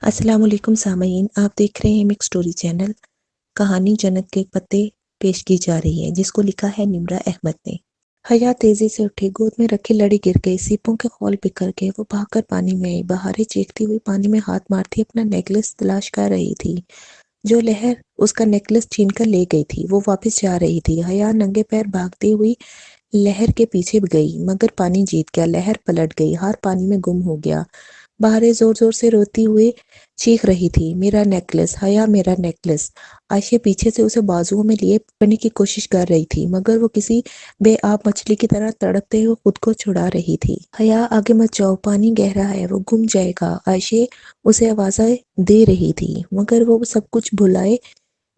السلام علیکم سامعین، آپ دیکھ رہے ہیں مکس سٹوری چینل۔ کہانی جنت کے پتے پیش کی جا رہی ہے، جس کو لکھا ہے نمرہ احمد نے۔ حیا تیزی سے اٹھی، گود میں رکھی لڑی گر گئی، سیپوں کے خول بکھر گئے۔ وہ بھاگ کر پانی میں آئی، بہاریں چیختی ہوئی پانی میں ہاتھ مارتی اپنا نیکلس تلاش کر رہی تھی۔ جو لہر اس کا نیکلس چھین کر لے گئی تھی وہ واپس جا رہی تھی۔ حیا ننگے پیر بھاگتی ہوئی لہر کے پیچھے گئی، مگر پانی جیت گیا، لہر پلٹ گئی، ہار پانی میں گم ہو گیا۔ بہاریں زور زور سے روتی ہوئی چیخ رہی تھی، میرا نیکلس، حیا میرا نیکلس۔ عائشہ پیچھے سے اسے بازوؤں میں لیے پکڑنے کی کوشش کر رہی تھی، مگر وہ کسی بے آب مچھلی کی طرح تڑپتے ہوئے خود کو چھڑا رہی تھی۔ حیا آگے مت جاؤ، پانی گہرا ہے، وہ گم جائے گا۔ عائشہ اسے آوازیں دے رہی تھی، مگر وہ سب کچھ بھلائے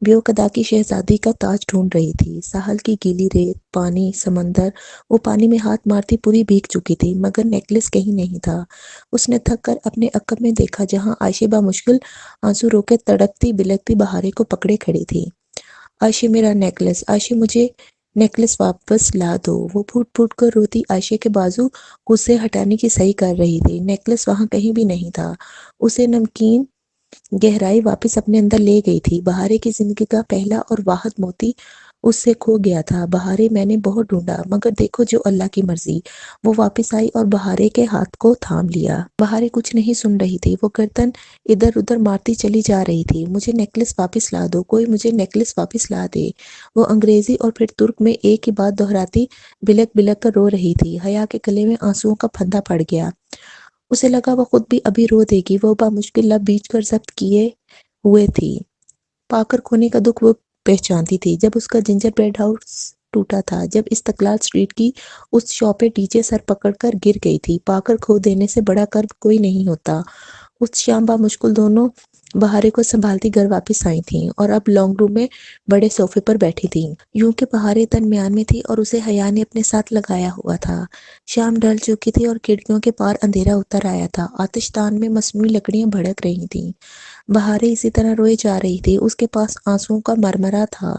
بیوقدا کی شہزادی کا تاج ڈھونڈ رہی تھی۔ ساحل کی گیلی ریت، پانی، سمندر۔ وہ پانی میں ہاتھ مارتی پوری بھیگ چکی تھی، مگر نیکلس کہیں نہیں تھا۔ اس نے تھک کر اپنے عقب میں دیکھا، جہاں عائشہ بمشکل آنسو روکے تڑپتی بلکتی بہاریں کو پکڑے کھڑی تھی۔ عائشہ میرا نیکلس، عائشہ مجھے نیکلس واپس لا دو۔ وہ پھوٹ پھوٹ کر روتی عائشہ کے بازو خود سے ہٹانے کی صحیح کر رہی تھی۔ نیکلس وہاں کہیں بھی نہیں تھا، اسے نمکین گہرائی واپس اپنے اندر لے گئی تھی۔ بہاریں کی زندگی کا پہلا اور واحد موتی اس سے کھو گیا تھا۔ بہاریں میں نے بہت ڈھونڈا، مگر دیکھو جو اللہ کی مرضی۔ وہ واپس آئی اور بہاریں کے ہاتھ کو تھام لیا۔ بہاریں کچھ نہیں سن رہی تھی، وہ گردن ادھر ادھر مارتی چلی جا رہی تھی۔ مجھے نیکلس واپس لا دو، کوئی مجھے نیکلس واپس لا دے۔ وہ انگریزی اور پھر ترک میں ایک ہی بات دہراتی بلک بلک کر رو رہی تھی۔ حیا کے گلے میں آنسوؤں کا پھندا پڑ گیا، اسے لگا وہ خود بھی ابھی رو دے گی۔ وہ بامشکل لب بیچ کر ضبط کیے ہوئے تھی۔ پا کر کھونے کا دکھ وہ پہچانتی تھی، جب اس کا جنجر بریڈ ہاؤس ٹوٹا تھا، جب استقلال اسٹریٹ کی اس شاپ پہ ڈی جے سر پکڑ کر گر گئی تھی۔ پا کر کھو دینے سے بڑا کرب کوئی نہیں ہوتا۔ اس شام بامشکل دونوں بہاریں کو سنبھالتی گھر واپس آئی تھیں، اور اب لانگ روم میں بڑے صوفے پر بیٹھی تھیں۔ یوں کہ بہاریں درمیان میں تھی اور اسے حیا نے اپنے ساتھ لگایا ہوا تھا۔ شام ڈھل چکی تھی اور کھڑکیوں کے پار اندھیرا اتر آیا تھا۔ آتش دان میں مصنوعی لکڑیاں بھڑک رہی تھیں۔ بہاریں اسی طرح روئے جا رہی تھی، اس کے پاس آنسوؤں کا مرمرا تھا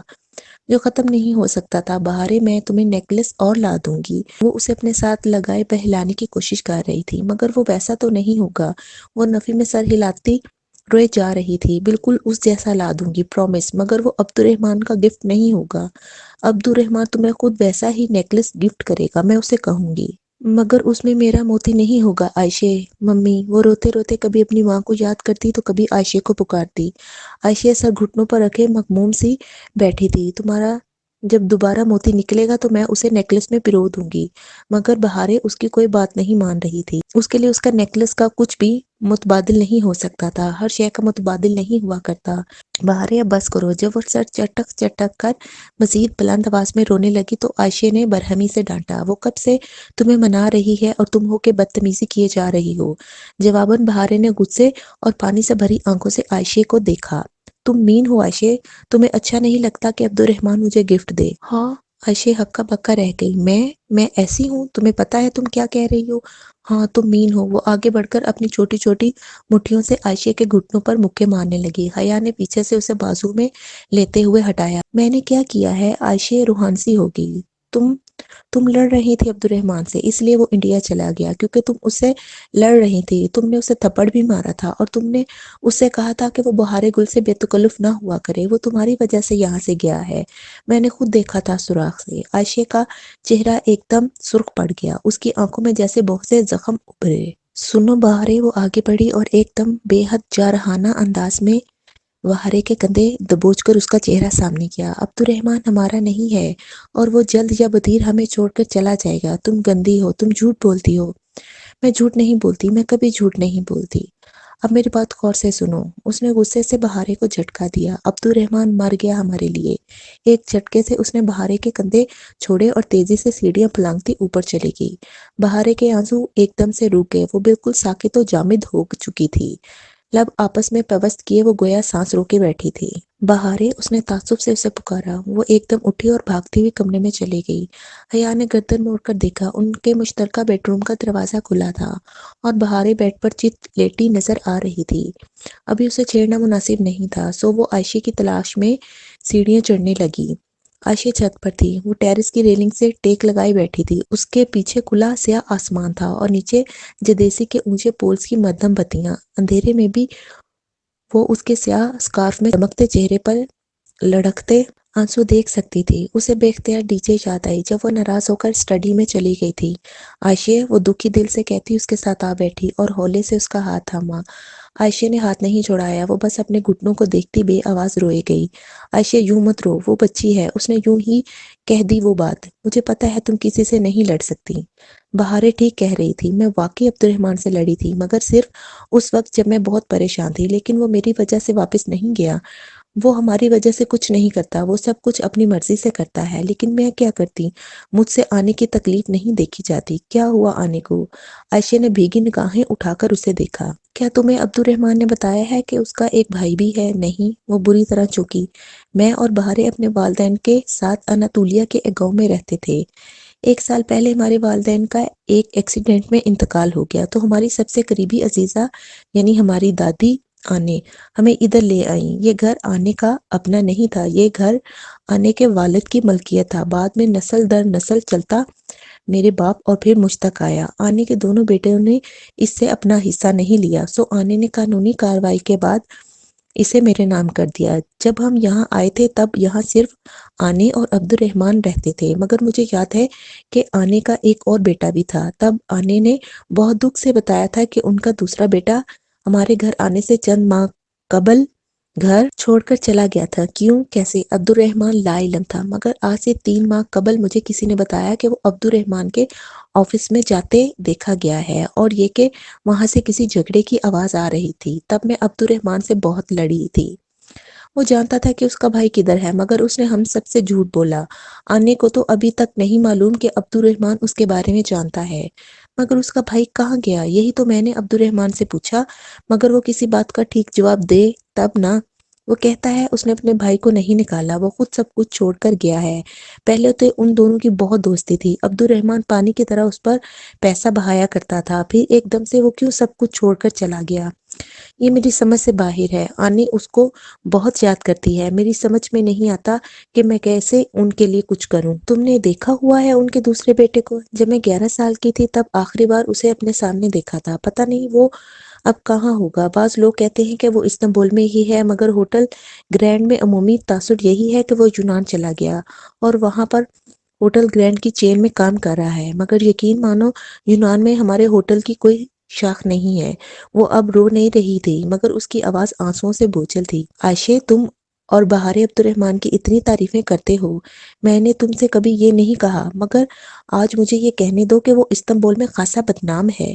جو ختم نہیں ہو سکتا تھا۔ بہاریں میں تمہیں نیکلس اور لا دوں گی، وہ اسے اپنے ساتھ لگائے بہلانے کی کوشش کر رہی تھی، مگر وہ ویسا تو نہیں ہوگا۔ وہ نفی میں سر ہلاتی روئے جا رہی تھی، بالکل اس جیسا لا دوں گی، پرومس، مگر وہ عبد الرحمن کا گفٹ نہیں ہوگا۔ عبد الرحمن تمہیں خود ویسا ہی نیکلس گفٹ کرے گا، میں اسے کہوں گی، مگر اس میں میرا موتی نہیں ہوگا۔ عائشہ ممی، وہ روتے روتے کبھی اپنی ماں کو یاد کرتی تو کبھی عائشہ کو پکارتی۔ عائشہ سر گھٹنوں پر رکھے مغموم سی بیٹھی تھی۔ تمہارا جب دوبارہ موتی نکلے گا تو میں اسے نیکلس میں پرو دوں گی، مگر بہاریں اس کی کوئی بات نہیں مان رہی تھی۔ اس کے لیے اس کا نیکلس کا کچھ بھی متبادل نہیں ہو سکتا تھا، ہر شے کا متبادل نہیں ہوا کرتا۔ بہاریں اب بس کرو۔ جب وہ سر چٹک چٹک کر مزید بلند آواز میں رونے لگی تو عائشہ نے برہمی سے ڈانٹا، وہ کب سے تمہیں منا رہی ہے اور تم ہو کے بدتمیزی کیے جا رہی ہو۔ جواباً بہاریں نے غصے اور پانی سے بھری آنکھوں سے عائشہ کو دیکھا۔ تم مین ہو عائشہ، تمہیں اچھا نہیں لگتا کہ عبد الرحمن مجھے گفٹ دے؟ ہاں، عائشہ ہکا بکا رہ گئی۔ میں ایسی ہوں؟ تمہیں پتا ہے تم کیا کہہ رہی ہو؟ ہاں تم مین ہو۔ وہ آگے بڑھ کر اپنی چھوٹی چھوٹی مٹھیوں سے عائشہ کے گھٹنوں پر مکے مارنے لگی۔ حیا نے پیچھے سے اسے بازو میں لیتے ہوئے ہٹایا۔ میں نے کیا کیا ہے؟ عائشہ روحانسی ہو گئی۔ تم لڑ رہی تھی عبد الرحمن سے، اس لیے وہ انڈیا چلا گیا، کیونکہ تم اس سے لڑ رہی تھی۔ تم نے اسے تھپڑ بھی مارا تھا، اور تم نے اس سے کہا تھا کہ وہ بہاریں گل سے بے تکلف نہ ہوا کرے، وہ تمہاری وجہ سے یہاں سے گیا ہے۔ میں نے خود دیکھا تھا سوراخ سے۔ عائشہ کا چہرہ ایک دم سرخ پڑ گیا، اس کی آنکھوں میں جیسے بہت سے زخم ابھرے۔ سنو بہاریں، وہ آگے بڑھی اور ایک دم بے حد جارحانہ انداز میں بہاریں کے کندھے دبوچ کر اس کا چہرہ سامنے کیا۔ عبد الرحمن ہمارا نہیں ہے، اور وہ جلد یا بدیر ہمیں چھوڑ کر چلا جائے گا۔ تم گندی ہو، تم جھوٹ بولتی ہو۔ میں جھوٹ نہیں بولتی، میں کبھی جھوٹ نہیں بولتی۔ اب میری بات غور سے سنو۔ اس نے غصے سے بہاریں کو جھٹکا دیا۔ عبد الرحمن مر گیا ہمارے لیے۔ ایک جھٹکے سے اس نے بہاریں کے کندھے چھوڑے اور تیزی سے سیڑھیاں پھلانگتی اوپر چلی گئی۔ بہاریں کے آنسو ایک دم سے رک گئے، وہ بالکل ساکت و جامد ہو چکی تھی۔ لب آپس میں پیوست کیے وہ گویا سانس روکے بیٹھی تھی۔ بہاریں، اس نے تعصب سے اسے پکارا۔ وہ ایک دم اٹھی اور بھاگتی ہوئی کمرے میں چلی گئی۔ حیا نے گردن موڑ کر دیکھا، ان کے مشترکہ بیڈ روم کا دروازہ کھلا تھا اور بہاریں بیڈ پر چت لیٹی نظر آ رہی تھی۔ ابھی اسے چھیڑنا مناسب نہیں تھا، سو وہ عائشہ کی تلاش میں سیڑھیاں چڑھنے لگی۔ عائشہ چھت پر تھی، وہ ٹیرس کی ریلنگ سے ٹیک لگائی بیٹھی تھی۔ اس کے پیچھے کھلا سیاہ آسمان تھا اور نیچے جدیسی کے اونچے پولز کی مدھم بتیاں اندھیرے میں بھی وہ اس کے سیاہ اسکارف میں چمکتے چہرے پر لڑکتے آنسو دیکھ سکتی تھی۔ اسے بے اختیار ڈیجے یاد آئی جب وہ ناراض ہو کر اسٹڈی میں چلی گئی تھی۔ عائشہ، وہ دکھی دل سے کہتی اس کے ساتھ آ بیٹھی اور ہولے سے اس کا ہاتھ تھاما۔ عائشہ نے ہاتھ نہیں چھڑایا، وہ بس اپنے گھٹنوں کو دیکھتی بے آواز روئے گئی۔ عائشہ، یوں مت رو، وہ بچی ہے۔ اس نے یوں ہی کہہ دی وہ بات۔ مجھے پتا ہے تم کسی سے نہیں لڑ سکتی۔ بہارے ٹھیک کہہ رہی تھی، میں واقعی عبد الرحمن سے لڑی تھی، مگر صرف اس وقت جب میں بہت پریشان تھی، لیکن وہ میری وجہ سے واپس نہیں گیا۔ وہ ہماری وجہ سے کچھ نہیں کرتا، وہ سب کچھ اپنی مرضی سے کرتا ہے، لیکن میں کیا کرتی؟ مجھ سے آنے کی تکلیف نہیں دیکھی جاتی۔ کیا ہوا آنے کو؟ عائشہ نے بھیگی نگاہیں اٹھا کر اسے دیکھا۔ کیا تمہیں عبد الرحمن نے بتایا ہے کہ اس کا ایک بھائی بھی ہے؟ نہیں، وہ بری طرح چونکی۔ میں اور بہارے اپنے والدین کے ساتھ اناتولیہ کے ایک گاؤں میں رہتے تھے۔ 1 سال پہلے ہمارے والدین کا ایک ایکسیڈنٹ میں انتقال ہو گیا تو ہماری سب سے قریبی عزیزہ یعنی ہماری دادی آنے ہمیں ادھر لے آئیں۔ یہ گھر آنے کا اپنا نہیں تھا، یہ گھر آنے کے والد کی ملکیت تھا۔ بعد میں نسل در نسل چلتا میرے باپ اور پھر مجھ تک آیا۔ آنے کے دونوں بیٹوں نے اس سے اپنا حصہ نہیں لیا، سو آنے نے قانونی کارروائی کے بعد اسے میرے نام کر دیا۔ جب ہم یہاں آئے تھے تب یہاں صرف آنے اور عبد الرحمن رہتے تھے، مگر مجھے یاد ہے کہ آنے کا ایک اور بیٹا بھی تھا۔ تب آنے نے بہت دکھ سے بتایا تھا کہ ان کا دوسرا بیٹا ہمارے گھر آنے سے چند ماہ قبل گھر چھوڑ کر چلا گیا تھا۔ کیوں، کیسے؟ عبد الرحمن لا علم تھا، مگر آج سے 3 ماہ قبل مجھے کسی نے بتایا کہ وہ عبد الرحمن کے آفس میں جاتے دیکھا گیا ہے، اور یہ کہ وہاں سے کسی جھگڑے کی آواز آ رہی تھی۔ تب میں عبد الرحمن سے بہت لڑی تھی۔ وہ جانتا تھا کہ اس کا بھائی کدھر ہے، مگر اس نے ہم سب سے جھوٹ بولا۔ آنے کو تو ابھی تک نہیں معلوم کہ عبد الرحمن اس کے بارے میں جانتا ہے۔ مگر اس کا بھائی کہاں گیا؟ یہی تو میں نے عبد الرحمن سے پوچھا، مگر وہ کسی بات کا ٹھیک جواب دے تب نہ۔ وہ کہتا ہے اس نے اپنے بھائی کو نہیں نکالا، وہ خود سب کچھ چھوڑ کر گیا ہے۔ پہلے تو ان دونوں کی بہت دوستی تھی، عبد الرحمن پانی کی طرح اس پر پیسہ بہایا کرتا تھا، پھر ایک دم سے وہ کیوں سب کچھ چھوڑ کر چلا گیا؟ یہ میری سمجھ سے باہر ہے۔ آنی اس کو بہت یاد کرتی ہے، میری سمجھ میں نہیں آتا کہ میں کیسے ان کے لیے کچھ کروں۔ تم نے دیکھا ہوا ہے ان کے دوسرے بیٹے کو؟ جب میں 11 سال کی تھی تب آخری بار اسے اپنے سامنے دیکھا تھا، پتہ نہیں وہ اب کہاں ہوگا۔ بعض لوگ کہتے ہیں کہ وہ استنبول میں ہی ہے، مگر ہوٹل گرینڈ میں عمومی تاثر یہی ہے کہ وہ یونان چلا گیا اور وہاں پر ہوٹل گرینڈ کی چین میں کام کر رہا ہے، مگر یقین مانو یونان میں ہمارے ہوٹل کی کوئی شاخ نہیں ہے۔ وہ اب رو نہیں رہی تھی، مگر اس کی آواز آنسوؤں سے بوجھل تھی۔ عائشہ، تم اور بہارے عبد الرحمن کی اتنی تعریفیں کرتے ہو، میں نے تم سے کبھی یہ نہیں کہا، مگر آج مجھے یہ کہنے دو کہ وہ استنبول میں خاصا بدنام ہے۔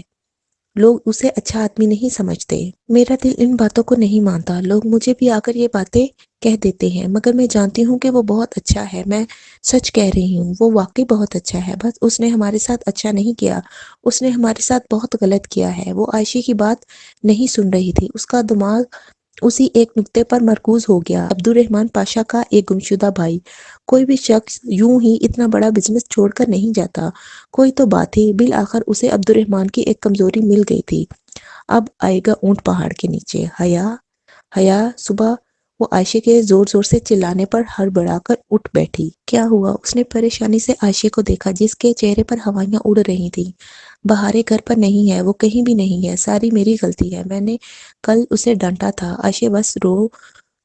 لوگ اسے اچھا آدمی نہیں سمجھتے۔ میرا دل ان باتوں کو نہیں مانتا، لوگ مجھے بھی آ کر یہ باتیں کہہ دیتے ہیں، مگر میں جانتی ہوں کہ وہ بہت اچھا ہے۔ میں سچ کہہ رہی ہوں، وہ واقعی بہت اچھا ہے، بس اس نے ہمارے ساتھ اچھا نہیں کیا، اس نے ہمارے ساتھ بہت غلط کیا ہے۔ وہ عائشہ کی بات نہیں سن رہی تھی، اس کا دماغ اسی ایک نقطے پر مرکوز ہو گیا۔ عبد الرحمن پاشا کا ایک گمشدہ بھائی۔ کوئی بھی شخص یوں ہی اتنا بڑا بزنس چھوڑ کر نہیں جاتا، کوئی تو بات تھی۔ بالآخر اسے عبد الرحمن کی ایک کمزوری مل گئی تھی۔ اب آئے گا اونٹ پہاڑ کے نیچے۔ حیا، حیا، صبح وہ عائشہ کے زور زور سے چلانے پر ہڑبڑا کر اٹھ بیٹھی۔ کیا ہوا؟ اس نے پریشانی سے عائشہ کو دیکھا جس کے چہرے پر ہوائیاں اڑ رہی تھیں۔ بہارے گھر پر نہیں ہے، وہ کہیں بھی نہیں ہے، ساری میری غلطی ہے، میں نے کل اسے ڈانٹا تھا۔ عائشہ بس رو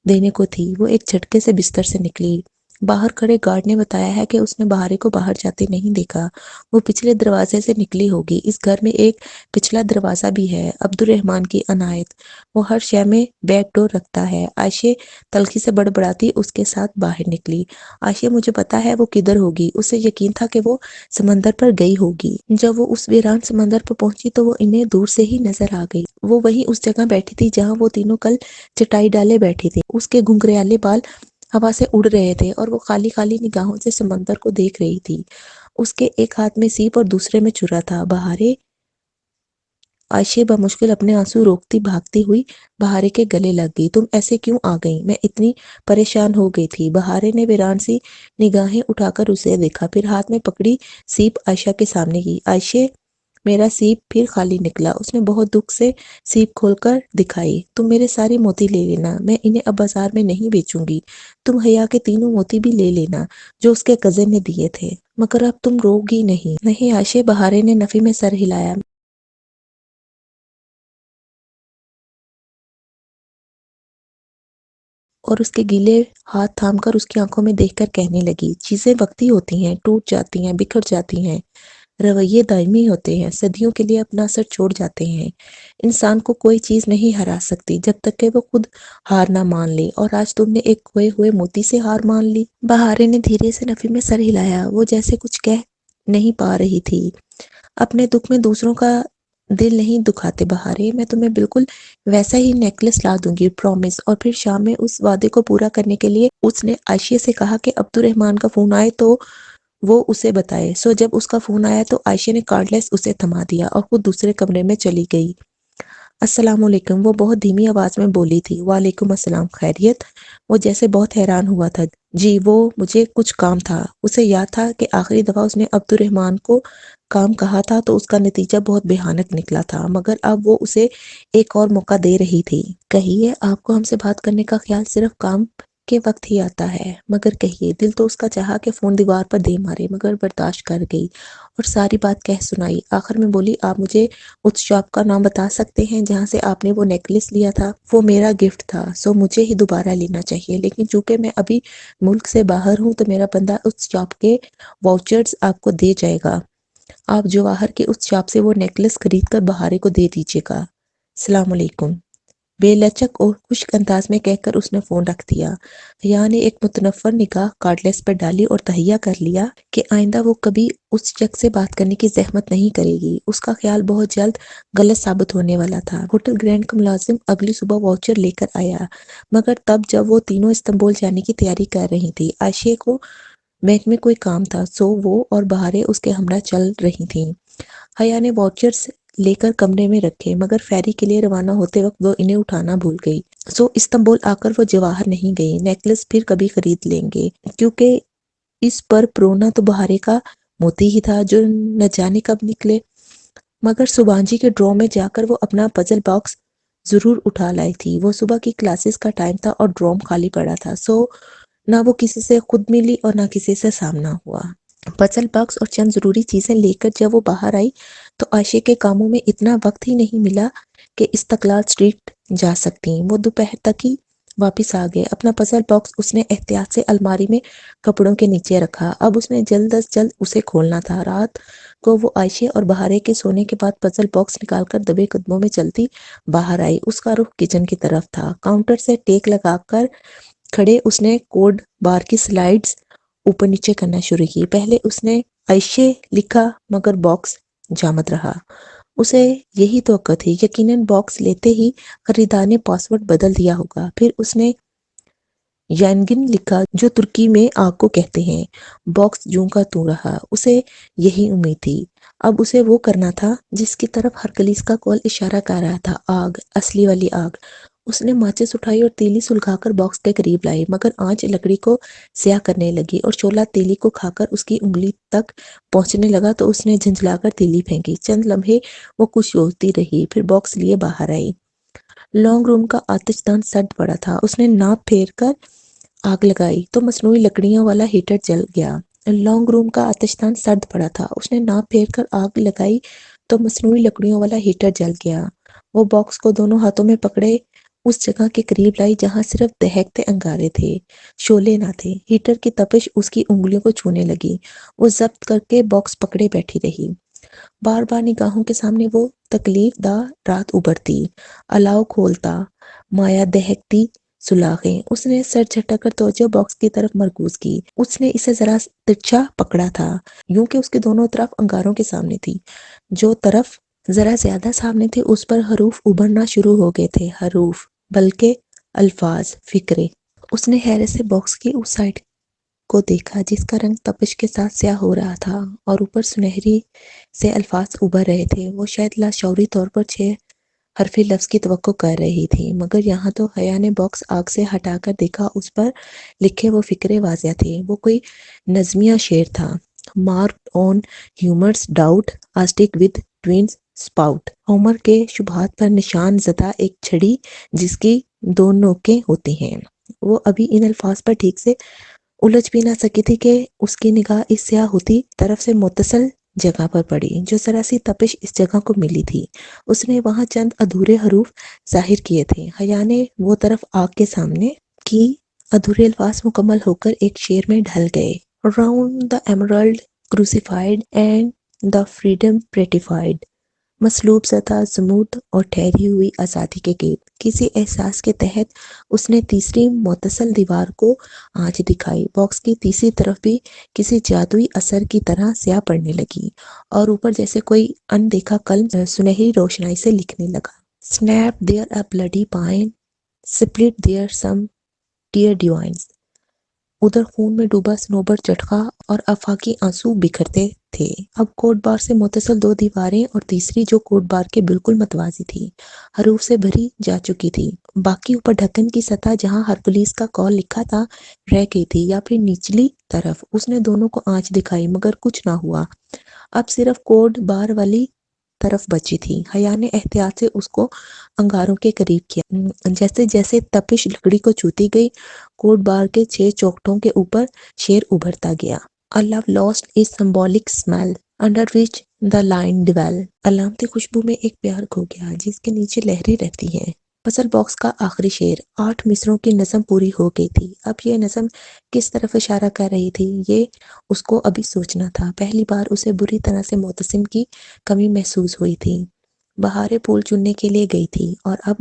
دینے کو تھی، وہ ایک جھٹکے سے بستر سے نکلی۔ باہر کھڑے گارڈ نے بتایا ہے کہ اس نے بہارے کو باہر جاتے نہیں دیکھا، وہ پچھلے دروازے سے نکلی ہوگی۔ اس گھر میں ایک پچھلا دروازہ بھی ہے، عبد الرحمن کی عنایت، وہ ہر شے میں بیک ڈور رکھتا ہے۔ عائشہ تلخی سے بڑبڑاتی اس کے ساتھ باہر نکلی۔ عائشہ، مجھے پتا ہے وہ کدھر ہوگی۔ اسے یقین تھا کہ وہ سمندر پر گئی ہوگی۔ جب وہ اس ویران سمندر پر پہنچی تو وہ انہیں دور سے ہی نظر آ گئی۔ وہ وہیں اس جگہ بیٹھی تھی جہاں وہ تینوں کل چٹائی ڈالے بیٹھے تھے۔ اس کے گھنگریالے بال ہوا سے اڑ رہے تھے اور وہ خالی خالی نگاہوں سے سمندر کو دیکھ رہی تھی۔ اس کے ایک ہاتھ میں سیپ اور دوسرے میں چھرا تھا۔ بہارے، عائشہ بمشکل اپنے آنسو روکتی بھاگتی ہوئی بہارے کے گلے لگ گئی۔ تم ایسے کیوں آ گئی؟ میں اتنی پریشان ہو گئی تھی۔ بہارے نے ویران سی نگاہیں اٹھا کر اسے دیکھا، پھر ہاتھ میں پکڑی سیپ عائشہ کے سامنے کی۔ عائشہ، میرا سیپ پھر خالی نکلا۔ اس نے بہت دکھ سے سیپ کھول کر دکھائی۔ تم میرے سارے موتی لے لینا، میں انہیں اب بازار میں نہیں بیچوں گی۔ تم حیا کے تینوں موتی بھی لے لینا جو اس کے کزن نے دیے تھے، مگر اب تم رو گی نہیں۔ نہیں عائشہ، بہارے نے نفی میں سر ہلایا۔ اور اس کے گیلے ہاتھ تھام کر اس کی آنکھوں میں دیکھ کر کہنے لگی، چیزیں وقتی ہوتی ہیں، ٹوٹ جاتی ہیں، بکھر جاتی ہیں، رویے دائمی ہوتے ہیں، صدیوں کے لیے اپنا اثر چھوڑ جاتے ہیں۔ انسان کو کوئی چیز نہیں ہرا سکتی جب تک کہ وہ خود ہار نہ مان لے، اور آج تم نے ایک کھوئے ہوئے موتی سے ہار مان لی۔ بہارے نے دھیرے سے نفی میں سر ہلایا، وہ جیسے کچھ کہہ نہیں پا رہی تھی۔ اپنے دکھ میں دوسروں کا دل نہیں دکھاتے بہارے، میں تمہیں بالکل ویسا ہی نیکلس لا دوں گی، پرومس۔ اور پھر شام میں اس وعدے کو پورا کرنے کے لیے اس نے عائشہ سے کہا کہ عبد الرحمن کا فون آئے تو وہ اسے بتائے۔ سو جب اس کا فون آیا تو عائشہ نے کارڈ لیس اسے تھما دیا اور خود دوسرے کمرے میں چلی گئی۔ السلام علیکم، وہ بہت دھیمی آواز میں بولی تھی۔ وعلیکم السلام، خیریت؟ وہ جیسے بہت حیران ہوا تھا۔ جی، وہ مجھے کچھ کام تھا۔ اسے یاد تھا کہ آخری دفعہ اس نے عبد الرحمن کو کام کہا تھا تو اس کا نتیجہ بہت بھیانک نکلا تھا، مگر اب وہ اسے ایک اور موقع دے رہی تھی۔ کہیے، آپ کو ہم سے بات کرنے کا خیال صرف کام کے وقت ہی آتا ہے، مگر کہیے۔ دل تو اس کا چاہا کہ فون دیوار پر دے مارے، مگر برداشت کر گئی اور ساری بات کہہ سنائی۔ آخر میں بولی، آپ مجھے اس شاپ کا نام بتا سکتے ہیں جہاں سے آپ نے وہ نیکلس لیا تھا؟ وہ میرا گفٹ تھا، سو مجھے ہی دوبارہ لینا چاہیے، لیکن چونکہ میں ابھی ملک سے باہر ہوں تو میرا بندہ اس شاپ کے واؤچرز آپ کو دے جائے گا۔ آپ جواہر کے اس شاپ سے وہ نیکلس خرید کر بہارے کو دے دیجیے گا۔ السلام علیکم، بے لچک اور خشک انداز میں کہہ کر اس نے فون رکھ دیا۔ حیا نے ایک متنفر نگاہ کارڈلیس پر ڈالی اور تہیہ کر لیا کہ آئندہ وہ کبھی اس شخص سے بات کرنے کی زحمت نہیں کرے گی۔ اس کا خیال بہت جلد غلط ثابت ہونے والا تھا۔ ہوٹل گرینڈ کا ملازم اگلی صبح واؤچر لے کر آیا، مگر تب جب وہ تینوں استنبول جانے کی تیاری کر رہی تھی۔ عائشہ کو بینک میں کوئی کام تھا، سو وہ اور بہارے اس کے ہمراہ چل رہی تھیں۔ حیا نے واؤچرز لے کر کمرے میں رکھے، مگر فیری کے لیے روانہ ہوتے وقت وہ انہیں اٹھانا بھول گئی۔ سو استنبول آ کر وہ جواہر نہیں گئی۔ نیکلس پھر کبھی خرید لیں گے، کیونکہ اس پر پرونا تو بہارے کا موتی ہی تھا جو نہ جانے کب نکلے۔ مگر سبانجی کے ڈرا میں جا کر وہ اپنا پزل باکس ضرور اٹھا لائی تھی۔ وہ صبح کی کلاسز کا ٹائم تھا اور ڈروم خالی پڑا تھا، سو نہ وہ کسی سے خود ملی اور نہ کسی سے سامنا ہوا۔ پزل باکس اور چند ضروری چیزیں لے کر جب وہ باہر آئی تو عائشہ کے کاموں میں اتنا وقت ہی نہیں ملا کہ استقلال اسٹریٹ جا سکتی۔ وہ دوپہر تک ہی واپس آ گئے۔ اپنا پزل باکس اس نے احتیاط سے الماری میں کپڑوں کے نیچے رکھا۔ اب اس نے جلد از جلد اسے کھولنا تھا۔ رات کو وہ عائشہ اور بہارے کے سونے کے بعد پزل باکس نکال کر دبے قدموں میں چلتی باہر آئی۔ اس کا رخ کچن کی طرف تھا۔ کاؤنٹر سے ٹیک لگا کر کھڑے اس نے کوڈ بار کی سلائیڈز اوپر نیچے کرنا شروع کی۔ پہلے اس نے عائشہ لکھا، مگر باکس جامد رہا۔ اسے یہی توقع تھی، یقیناً باکس لیتے ہی خریدار نے پاس ورڈ بدل دیا ہوگا۔ پھر اس نے ینگن لکھا، جو ترکی میں آگ کو کہتے ہیں۔ باکس جوں کا توں رہا۔ اسے یہی امید تھی۔ اب اسے وہ کرنا تھا جس کی طرف ہرکلیس کا قول اشارہ کر رہا تھا، آگ، اصلی والی آگ۔ اس نے ماچس اٹھائی اور تیلی سلگا کر باکس کے قریب لائی، مگر آنچ لکڑی کو سیاہ کرنے لگی اور شعلہ تیلی کو کھا کر اس کی انگلی تک پہنچنے لگا تو اس نے جھنجھلا کر تیلی پھینکی۔ چند لمحے وہ کچھ سوچتی رہی، پھر باکس لیے باہر آئی۔ لانگ روم کا آتش دان سرد پڑا تھا۔ اس نے ناپ پھیر کر آگ لگائی تو مصنوعی لکڑیوں والا ہیٹر جل گیا۔ لانگ روم کا آتش دان سرد پڑا تھا۔ اس نے ناپ پھیر کر آگ لگائی تو مصنوعی لکڑیوں والا ہیٹر جل گیا۔ وہ باکس کو دونوں ہاتھوں میں پکڑے اس جگہ کے قریب لائی جہاں صرف دہکتے انگارے تھے، شعلے نہ تھے۔ ہیٹر کی تپش اس کی انگلیوں کو چھونے لگی۔ وہ ضبط کر کے باکس پکڑے بیٹھی رہی۔ بار بار نگاہوں کے سامنے وہ تکلیف دہ رات ابھرتی، الاؤ کھولتا، مایا دہکتی سلاخیں۔ اس نے سر جھٹک کر توجہ باکس کی طرف مرکوز کی۔ اس نے اسے ذرا ترچھا پکڑا تھا، یوں کہ اس کے دونوں طرف انگاروں کے سامنے تھی۔ جو طرف ذرا زیادہ سامنے تھی اس پر حروف ابھرنا شروع ہو گئے تھے، حروف بلکہ الفاظ، فکرے۔ اس نے حیرت سے باکس کی اس سائڈ کو دیکھا جس کا رنگ تپش کے ساتھ سیاہ ہو رہا تھا اور اوپر سنہری سے الفاظ ابھر رہے تھے۔ وہ شاید لاشعوری طور پر 6 حرفی لفظ کی توقع کر رہی تھی، مگر یہاں تو حیا نے باکس آگ سے ہٹا کر دیکھا، اس پر لکھے وہ فکرے واضح تھے۔ وہ کوئی نظمیہ شعر تھا۔ Marked on Homer's doubt Attic with twins spout, Homer کے شبہات پر نشان زدہ ایک چھڑی جس کی 2 نوکیں ہوتی ہیں۔ وہ ابھی ان الفاظ پر ٹھیک سے الجھ بھی نہ سکی تھی کہ اس کی نگاہ اس سیاہ ہوتی طرف سے متصل جگہ پر پڑی جو ذرا سی تپش اس جگہ کو ملی تھی۔ اس نے وہاں چند ادھورے حروف ظاہر کیے تھے۔ حیا نے وہ طرف آگ کے سامنے کی ادھورے الفاظ مکمل ہو کر ایک شعر میں ڈھل گئے۔ Round the emerald crucified and the freedom prettified, مصلوب زدہ جمود اور ٹھہری ہوئی آزادی کے گرد۔ کسی احساس کے تحت اس نے تیسری متصل دیوار کو آنچ دکھائی۔ باکس کی تیسری طرف بھی کسی جادوئی اثر کی طرح سیاہ پڑنے لگی، اور اوپر جیسے کوئی اندیکھا قلم سنہری روشنائی سے لکھنے لگا۔ Snap there a bloody pine, split there some tear divines۔ ادھر خون میں ڈوبا صنوبر چٹخا اور آفاقی آنسو بکھرتے تھے۔ اب کوٹ بار سے متصل دو دیواریں اور تیسری جو کوٹ بار کے بالکل متوازی تھی، حروف سے بھری جا چکی تھی۔ باقی اوپر ڈھکن کی سطح جہاں ہرکلیس کا قول لکھا تھا رہ گئی تھی، یا پھر نچلی طرف۔ اس نے دونوں کو آنچ دکھائی مگر کچھ نہ ہوا۔ اب صرف کوٹ بار والی طرف بچی تھی۔ حیا نے احتیاط سے اس کو انگاروں کے قریب کیا۔ جیسے جیسے تپش لکڑی کو چھوتی گئی، کوٹ بار کے 6 چوکھٹوں کے اوپر شعر ابھرتا گیا۔ A love lost is symbolic smell under which the line dwell۔ علامتی خوشبو میں ایک پیار کھو گیا جس کے نیچے لہریں رہتی ہیں۔ پزل باکس کا آخری شعر، 8 مصروں کی نظم پوری ہو گئی تھی۔ اب یہ نظم کس طرف اشارہ کر رہی تھی، یہ اس کو ابھی سوچنا تھا۔ پہلی بار اسے بری طرح سے معتصم کی کمی محسوس ہوئی تھی۔ بہاریں پھول چننے کے لیے گئی تھی اور اب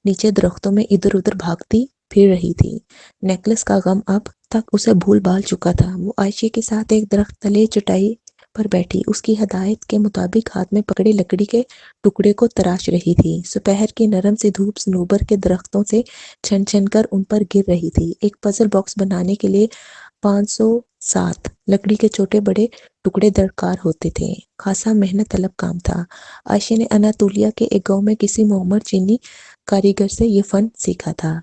نیچے درختوں میں ادھر ادھر بھاگتی پھر رہی تھی۔ نیکلس کا غم اب تک اسے بھول بھال چکا تھا۔ وہ عائشہ کے ساتھ ایک درخت تلے چٹائی پر بیٹھی اس کی ہدایت کے مطابق ہاتھ میں پکڑے لکڑی کے ٹکڑے کو تراش رہی تھی۔ دوپہر کی نرم سی دھوپ صنوبر کے درختوں سے چھن چھن کر ان پر گر رہی تھی۔ ایک پزل باکس بنانے کے لیے 507 لکڑی کے چھوٹے بڑے ٹکڑے درکار ہوتے تھے۔ خاصا محنت طلب کام تھا۔ عائشہ نے اناطولیہ کے ایک گاؤں میں کسی معمر چینی کاریگر سے یہ فن سیکھا تھا۔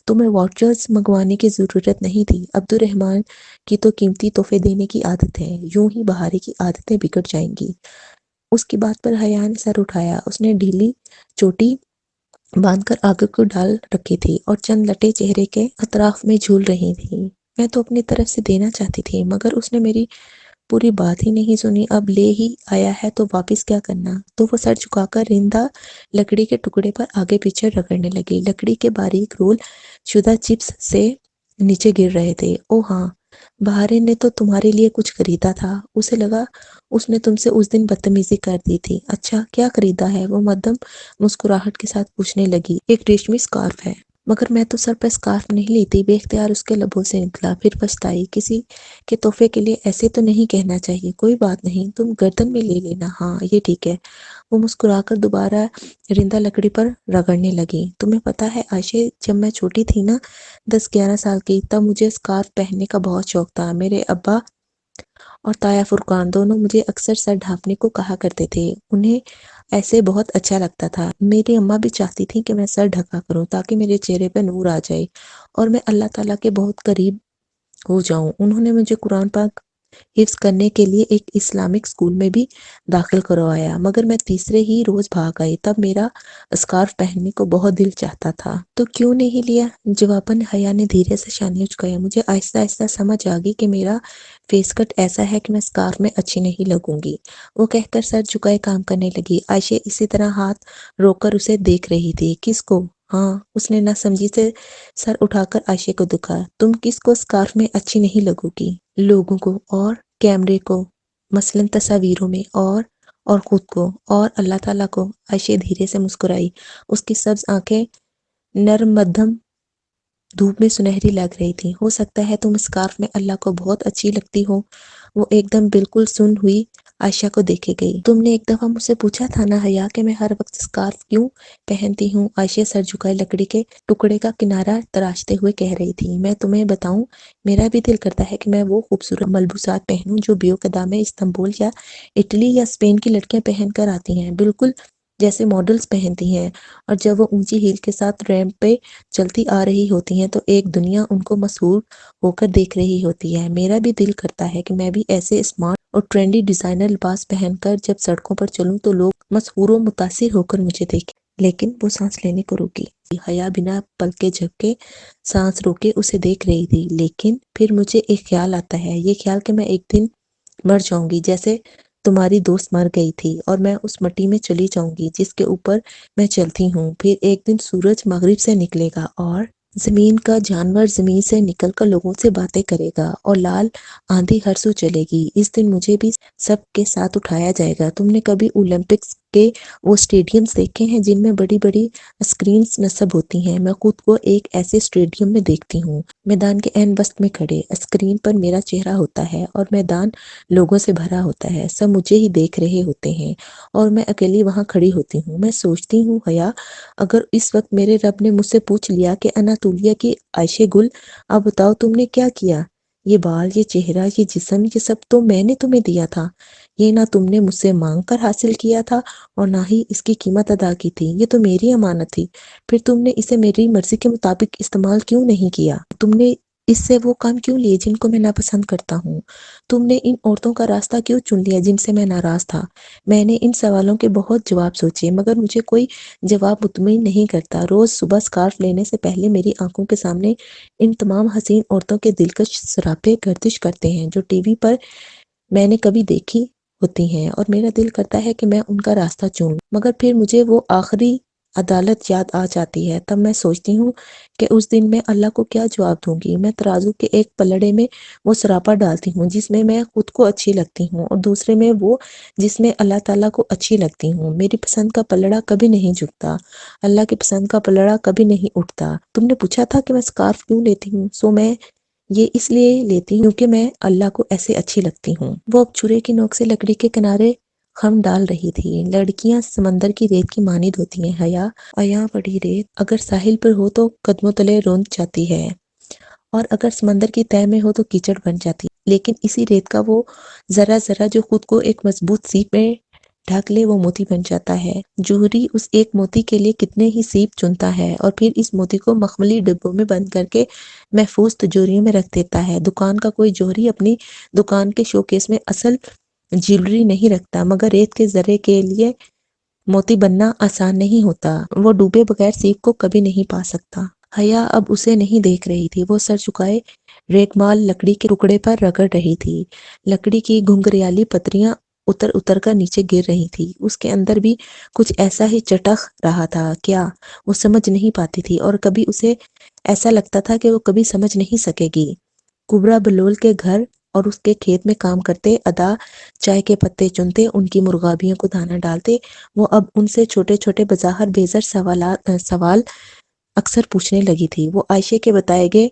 تمہیں واچرز منگوانے کی ضرورت نہیں تھی، عبد الرحمن کی تو قیمتی تحفے دینے کی عادت ہے، یوں ہی بہارے کی عادتیں بگڑ جائیں گی۔ اس کی بات پر حیا نے سر اٹھایا۔ اس نے ڈھیلی چوٹی باندھ کر آگے کو ڈال رکھی تھی اور چند لٹیں چہرے کے اطراف میں جھول رہی تھیں۔ میں تو اپنی طرف سے دینا چاہتی تھی مگر اس نے میری پوری بات ہی نہیں سنی۔ اب لے ہی آیا ہے تو واپس کیا کرنا؟ تو وہ سر جھکا کر رندہ لکڑی کے ٹکڑے پر آگے پیچھے رگڑنے لگی۔ لکڑی کے باریک رول شدہ چپس سے نیچے گر رہے تھے۔ او ہاں، بہارے نے تو تمہارے لیے کچھ خریدا تھا۔ اسے لگا اس نے تم سے اس دن بدتمیزی کر دی تھی۔ اچھا، کیا خریدا ہے؟ وہ مدھم مسکراہٹ کے ساتھ پوچھنے لگی۔ ایک ریشمی سکارف ہے۔ مگر میں تو سر پر سکارف نہیں لیتی۔ بے اختیار اس کے لبوں سے نکلا، پھر پچھتائی۔ کسی کے تحفے کے لیے ایسے تو نہیں کہنا چاہیے۔ کوئی بات نہیں، تم گردن میں لے لینا۔ ہاں، یہ ٹھیک ہے۔ وہ مسکرا کر دوبارہ رندہ لکڑی پر رگڑنے لگی۔ تمہیں پتہ ہے عائشہ، جب میں چھوٹی تھی نا، 10-11 سال کی، تب مجھے سکارف پہننے کا بہت شوق تھا۔ میرے ابا اور تایا فرقان دونوں مجھے اکثر سر ڈھانپنے کو کہا کرتے تھے، انہیں ایسے بہت اچھا لگتا تھا۔ میری اماں بھی چاہتی تھیں کہ میں سر ڈھکا کروں تاکہ میرے چہرے پہ نور آ جائے اور میں اللہ تعالیٰ کے بہت قریب ہو جاؤں۔ انہوں نے مجھے قرآن پاک حفظ کرنے کے لیے ایک اسلامک اسکول میں بھی داخل کروایا، مگر میں تیسرے ہی روز بھاگ آئی۔ تب میرا اسکارف پہننے کو بہت دل چاہتا تھا۔ تو کیوں نہیں لیا؟ جواباً حیا نے دھیرے سے شانیاں جھکائی۔ مجھے آہستہ آہستہ سمجھ آ گئی کہ میرا فیس کٹ ایسا ہے کہ میں اسکارف میں اچھی نہیں لگوں گی۔ وہ کہہ کر سر جھکائے کام کرنے لگی۔ عائشہ اسی طرح ہاتھ روک کر اسے دیکھ رہی تھی۔ کس کو؟ ہاں، اس نے نہ سمجھی سے سر اٹھا کر عائشہ کو دکھا۔ تم کس کو اسکارف میں اچھی نہیں لگو گی؟ لوگوں کو، اور کیمرے کو، مثلاً تصاویروں میں، اور خود کو، اور اللہ تعالیٰ کو۔ عائشہ دھیرے سے مسکرائی۔ اس کی سبز آنکھیں نرم مدھم دھوپ میں سنہری لگ رہی تھی۔ ہو سکتا ہے تم اسکارف میں اللہ کو بہت اچھی لگتی ہو۔ وہ ایک دم بالکل سن ہوئی عائشہ کو دیکھے گئی۔ تم نے ایک دفعہ مجھ سے پوچھا تھا نا حیا کہ میں ہر وقت اسکارف کیوں پہنتی ہوں؟ عائشہ سر جھکائے لکڑی کے ٹکڑے کا کنارہ تراشتے ہوئے کہہ رہی تھی۔ میں تمہیں بتاؤں، میرا بھی دل کرتا ہے کہ میں وہ خوبصورت ملبوسات پہنوں جو بیوقدہ میں استنبول یا اٹلی یا اسپین کی لڑکیاں پہن کر آتی ہیں، بالکل جیسے ماڈلز پہنتی ہیں، اور جب وہ اونچی ہیل کے ساتھ ریمپ پہ چلتی آ رہی ہوتی ہیں تو ایک دنیا ان کو مسحور ہو کر دیکھ رہی ہوتی ہے۔ میرا بھی دل کرتا ہے کہ میں بھی ایسے اسمارٹ اور ٹرینڈی ڈیزائنر لباس پہن کر جب سڑکوں پر چلوں تو لوگ مسحور و متاثر ہو کر مجھے دیکھیں۔ لیکن وہ سانس لینے کو رکی۔ حیا بنا پلکے جھپکے سانس روکے اسے دیکھ رہی تھی۔ لیکن پھر مجھے ایک خیال آتا ہے، یہ خیال کہ میں ایک دن مر جاؤں گی جیسے تمہاری دوست مر گئی تھی، اور میں اس مٹی میں چلی جاؤں گی جس کے اوپر میں چلتی ہوں۔ پھر ایک دن سورج مغرب سے نکلے گا اور زمین کا جانور زمین سے نکل کر لوگوں سے باتیں کرے گا اور لال آندھی ہر سو چلے گی۔ اس دن مجھے بھی سب کے ساتھ اٹھایا جائے گا۔ تم نے کبھی اولمپکس کے وہ اسٹیڈیمز دیکھے ہیں جن میں بڑی بڑی اسکرینز نصب ہوتی ہیں؟ میں خود کو ایک ایسے اسٹیڈیم میں دیکھتی ہوں، میدان کے عین وسط میں کھڑے، اسکرین پر میرا چہرہ ہوتا ہے اور میدان لوگوں سے بھرا ہوتا ہے، سب مجھے ہی دیکھ رہے ہوتے ہیں اور میں اکیلی وہاں کھڑی ہوتی ہوں۔ میں سوچتی ہوں، حیا، اگر اس وقت میرے رب نے مجھ سے پوچھ لیا کہ اناتولیہ کی عائشہ گل، اب بتاؤ تم نے کیا کیا؟ یہ بال، یہ چہرہ، یہ جسم، یہ سب تو میں نے تمہیں دیا تھا، یہ نہ تم نے مجھ سے مانگ کر حاصل کیا تھا اور نہ ہی اس کی قیمت ادا کی تھی، یہ تو میری امانت تھی، پھر تم نے اسے میری مرضی کے مطابق استعمال کیوں نہیں کیا؟ تم نے اس سے وہ کام کیوں لیے جن کو میں ناپسند کرتا ہوں؟ تم نے ان عورتوں کا راستہ کیوں چن لیا جن سے میں ناراض تھا؟ میں نے ان سوالوں کے بہت جواب سوچے، مگر مجھے کوئی جواب مطمئن نہیں کرتا۔ روز صبح سکارف لینے سے پہلے میری آنکھوں کے سامنے ان تمام حسین عورتوں کے دلکش سراپے گردش کرتے ہیں جو ٹی وی پر میں نے کبھی دیکھی ہوتی ہیں، اور میرا دل کرتا ہے کہ میں ان کا راستہ چون، مگر پھر مجھے وہ آخری عدالت یاد آ جاتی ہے۔ تب میں سوچتی ہوں کہ اس دن میں اللہ کو کیا جواب دوں گی۔ میں ترازو کے ایک پلڑے میں وہ سراپا ڈالتی ہوں جس میں خود کو اچھی لگتی ہوں اور دوسرے میں وہ جس میں اللہ تعالیٰ کو اچھی لگتی ہوں۔ میری پسند کا پلڑا کبھی نہیں جھکتا، اللہ کی پسند کا پلڑا کبھی نہیں اٹھتا۔ تم نے پوچھا تھا کہ میں سکارف کیوں لیتی ہوں، سو میں یہ اس لیے لیتی ہوں کہ میں اللہ کو ایسے اچھی لگتی ہوں۔ وہ اب چھرے کی نوک سے لکڑی کے کنارے خم ڈال رہی تھی۔ لڑکیاں سمندر کی ریت کی مانند ہوتی ہیں حیا، ایا بڑی ریت اگر ساحل پر ہو تو قدموں تلے روند جاتی ہے اور اگر سمندر کی تہہ میں ہو تو کیچڑ بن جاتی ہے، لیکن اسی ریت کا وہ ذرا ذرا جو خود کو ایک مضبوط سیپ میں ڈھک لے وہ موتی بن جاتا ہے۔ جوہری اس ایک موتی کے لیے کتنے ہی سیپ چنتا ہے اور پھر اس موتی کو مخملی ڈبوں میں بند کر کے محفوظ تجوریوں میں رکھ دیتا ہے۔ دکان کا کوئی جوہری اپنی دکان کے شوکیس میں اصل جیولری نہیں رکھتا، مگر ریت کے ذرے کے لیے موتی بننا آسان نہیں ہوتا، وہ ڈوبے بغیر سیپ کو کبھی نہیں پا سکتا۔ حیا اب اسے نہیں دیکھ رہی تھی، وہ سر جھکائے ریگمال لکڑی کے ٹکڑے پر رگڑ رہی تھی۔ لکڑی کی گھنگریالی پتریاں اتر اتر کر نیچے گر رہی تھی، اس کے اندر بھی کچھ ایسا ہی چٹخ رہا تھا، کیا وہ سمجھ نہیں پاتی تھی، اور کبھی اسے ایسا لگتا تھا کہ وہ کبھی سمجھ نہیں سکے گی۔ کبرا بلول کے گھر اور اس کے کھیت میں کام کرتے، ادا چائے کے پتے چنتے، ان کی مرغابیوں کو دانا ڈالتے، وہ اب ان سے چھوٹے چھوٹے بظاہر بیزار سوال اکثر پوچھنے لگی تھی۔ وہ عائشہ کے بتائے گئے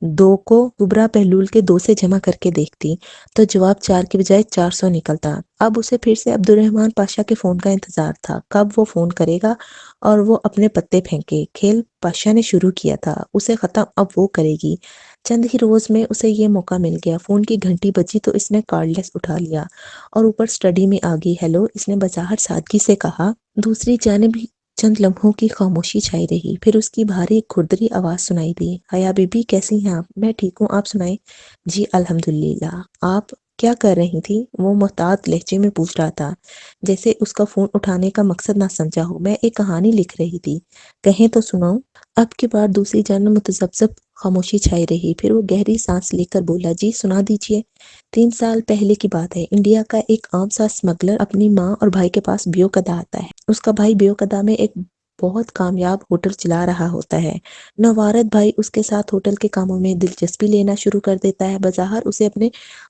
2 کو کبرا بہلول کے 2 سے جمع کر کے دیکھتی تو جواب 4 کے بجائے 400 نکلتا۔ اب اسے پھر سے عبد الرحمن پاشا کے فون کا انتظار تھا، کب وہ فون کرے گا اور وہ اپنے پتے پھینکے۔ کھیل پاشا نے شروع کیا تھا، اسے ختم اب وہ کرے گی۔ چند ہی روز میں اسے یہ موقع مل گیا۔ فون کی گھنٹی بجی تو اس نے کارڈ لیس اٹھا لیا اور اوپر اسٹڈی میں آ گئی۔ ہیلو، اس نے بظاہر سادگی سے کہا۔ دوسری جانب چند لمحوں کی خاموشی چھائی رہی، پھر اس کی بھاری کھردری آواز سنائی دی۔ حیا بی بی، کیسی ہیں آپ؟ میں ٹھیک ہوں، آپ سنائیں؟ جی الحمدللہ۔ آپ کیا کر رہی تھی؟ وہ محتاط لہجے میں پوچھ رہا تھا، جیسے اس کا فون اٹھانے کا مقصد نہ سمجھا ہو۔ میں ایک کہانی لکھ رہی تھی۔ کہیں تو سناؤں؟ اب کی بار دوسری جانب متذبذب خاموشی چھائی رہی، پھر وہ گہری سانس لے کر بولا، جی سنا دیجیے۔ 3 سال پہلے کی بات ہے، انڈیا کا ایک عام سا اسمگلر اپنی ماں اور بھائی کے پاس بیوقدہ آتا ہے۔ اس کا بھائی بیوقدہ میں ایک بہت کامیاب ہوٹل چلا رہا ہوتا ہے۔ نوارد بھائی اس کے ساتھ ہوٹل کے کاموں میں دلچسپی لینا شروع کر دیتا ہے۔ بظاہر اسے اپنے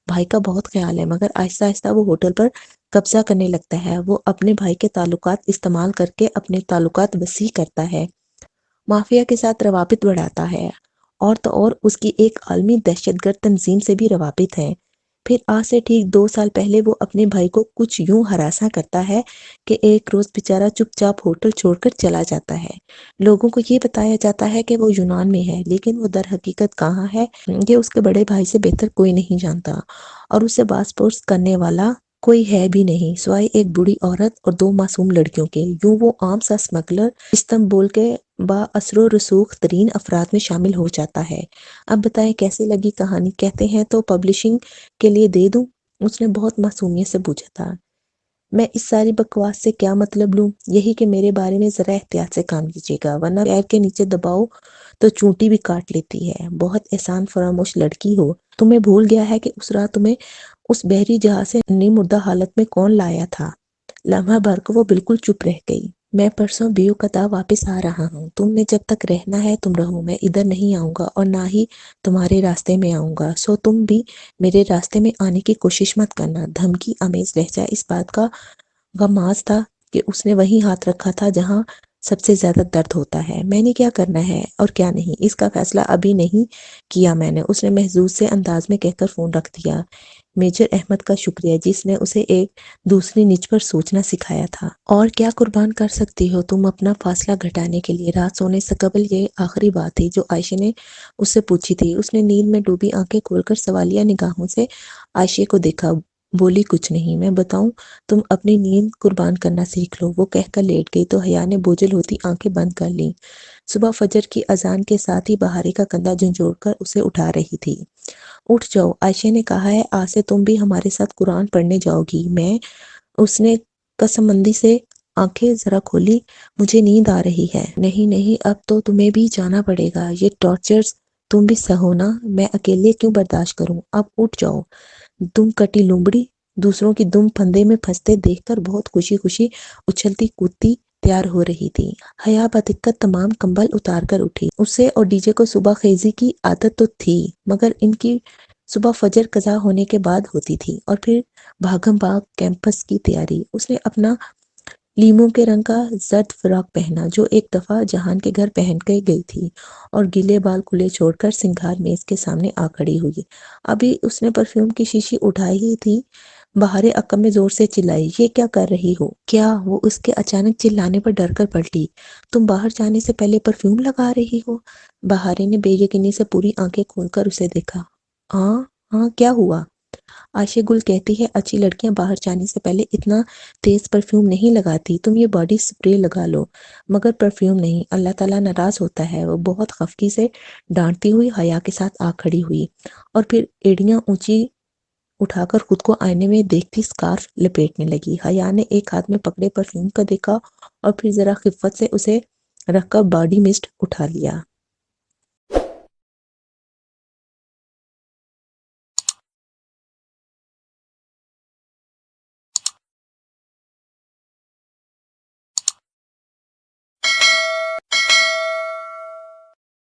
بھائی کا بہت خیال ہے، مگر آہستہ آہستہ وہ ہوٹل پر قبضہ کرنے لگتا ہے۔ وہ اپنے بھائی کے تعلقات استعمال کر کے اپنے تعلقات وسیع کرتا ہے، مافیا کے ساتھ روابط بڑھاتا ہے، اور تو اور اس کی ایک عالمی دہشت گرد تنظیم سے بھی روابط ہیں۔ پھر آج سے ٹھیک 2 سال پہلے وہ اپنے بھائی کو کچھ یوں ہراساں کرتا ہے کہ ایک روز بیچارہ چپ چاپ ہوٹل چھوڑ کر چلا جاتا ہے۔ لوگوں کو یہ بتایا جاتا ہے کہ وہ یونان میں ہے، لیکن وہ در حقیقت کہاں ہے یہ اس کے بڑے بھائی سے بہتر کوئی نہیں جانتا، اور اسے باز پرس کرنے والا کوئی ہے بھی نہیں سوائے ایک بوڑھی عورت اور 2 معصوم لڑکیوں کے۔ یوں وہ عام سا اسمگلر استنبول کے با اثر و رسوخ ترین افراد میں شامل ہو جاتا ہے۔ اب بتائیں کیسی لگی کہانی؟ کہتے ہیں تو پبلشنگ کے لیے دے دوں؟ اس نے بہت معصومیت سے پوچھا تھا۔ میں اس ساری بکواس سے کیا مطلب لوں؟ یہی کہ میرے بارے میں ذرا احتیاط سے کام لیجیے گا، ورنہ پیر کے نیچے دباؤ تو چونٹی بھی کاٹ لیتی ہے۔ بہت احسان فراموش لڑکی ہو، تمہیں بھول گیا ہے کہ اس رات تمہیں اس بحری جہاز سے نیم مردہ حالت میں کون لایا تھا؟ لمحہ بھر کو وہ بالکل چپ رہ گئی۔ میں پرسوں بیوقتا واپس آ رہا ہوں، تم نے جب تک رہنا ہے تم رہو، میں ادھر نہیں آؤں گا اور نہ ہی تمہارے راستے میں آؤں گا، سو تم بھی میرے راستے میں آنے کی کوشش مت کرنا۔ دھمکی آمیز لہجہ اس بات کا غماز تھا کہ اس نے وہیں ہاتھ رکھا تھا جہاں سب سے زیادہ درد ہوتا ہے۔ میں نے کیا کرنا ہے اور کیا نہیں، اس کا فیصلہ ابھی نہیں کیا میں نے، اس نے محظوظ سے انداز میں کہہ کر فون رکھ دیا۔ میجر احمد کا شکریہ جس نے اسے ایک دوسری نچ پر سوچنا سکھایا تھا۔ اور کیا قربان کر سکتی ہو تم اپنا فاصلہ گھٹانے کے لیے؟ رات سونے سے قبل یہ آخری بات تھی جو عائشہ نے اس سے پوچھی تھی۔ اس نے نیند میں ڈوبی آنکھیں کھول کر سوالیہ نگاہوں سے عائشہ کو دیکھا، بولی کچھ نہیں۔ میں بتاؤں، تم اپنی نیند قربان کرنا سیکھ لو، وہ کہہ کر لیٹ گئی تو حیا نے بوجھل ہوتی آنکھیں بند کر لیں۔ صبح فجر کی اذان کے ساتھ ہی بہارے کا کندھا جھنجھوڑ کر اسے اٹھا رہی تھی۔ اٹھ جاؤ، عائشہ نے کہا ہے آج سے تم بھی ہمارے ساتھ قرآن پڑھنے جاؤ گی۔ میں اس نے قسمندی سے آنکھیں ذرا کھولی، مجھے نیند آ رہی ہے۔ نہیں نہیں، اب تو تمہیں بھی جانا پڑے گا، یہ ٹارچرز تم بھی سہو نا، میں اکیلے کیوں برداشت کروں؟ اب اٹھ جاؤ۔ دم کٹی لومڑی دوسروں کی دم پھندے میں پھنستے دیکھ کر بہت خوشی خوشی اچھلتی کودتی تیار ہو رہی تھی۔ حیا بدقت تمام کمبل اتار کر اٹھی۔ اسے اور ڈی جے کو صبح خیزی کی عادت تو تھی، مگر ان کی صبح فجر قضا ہونے کے بعد ہوتی تھی، اور پھر بھاگم بھاگ کیمپس کی تیاری۔ اس نے اپنا لیموں کے رنگ کا زرد فراق پہنا جو ایک دفعہ جہان کے گھر پہن کے گئی تھی، اور گیلے بال کھلے چھوڑ کر سنگھار میز کے سامنے آ کھڑی ہوئی۔ ابھی اس نے پرفیوم کی شیشی اٹھائی ہی تھی، بہارے عقب میں زور سے چلائی، یہ کیا کر رہی ہو؟ کیا؟ وہ اس کے اچانک چلانے پر ڈر کر پلٹی۔ تم باہر جانے سے پہلے پرفیوم لگا رہی ہو؟ بہارے نے بے یقینی سے پوری آنکھیں کھول کر اسے دیکھا۔ ہاں ہاں، کیا ہوا؟ عائشہ گل کہتی ہے اچھی لڑکیاں باہر جانے سے پہلے اتنا تیز پرفیوم نہیں لگاتی، تم یہ باڈی سپرے لگا لو، مگر پرفیوم نہیں، اللہ تعالیٰ ناراض ہوتا ہے۔ وہ بہت خفگی سے ڈانٹتی ہوئی حیا کے ساتھ آ کھڑی ہوئی، اور پھر ایڑیاں اونچی اٹھا کر خود کو آئینے میں دیکھتی سکارف لپیٹنے لگی۔ حیا نے ایک ہاتھ میں پکڑے پرفیوم کا دیکھا اور پھر ذرا خفت سے اسے رکھ کر باڈی مسٹ اٹھا لیا۔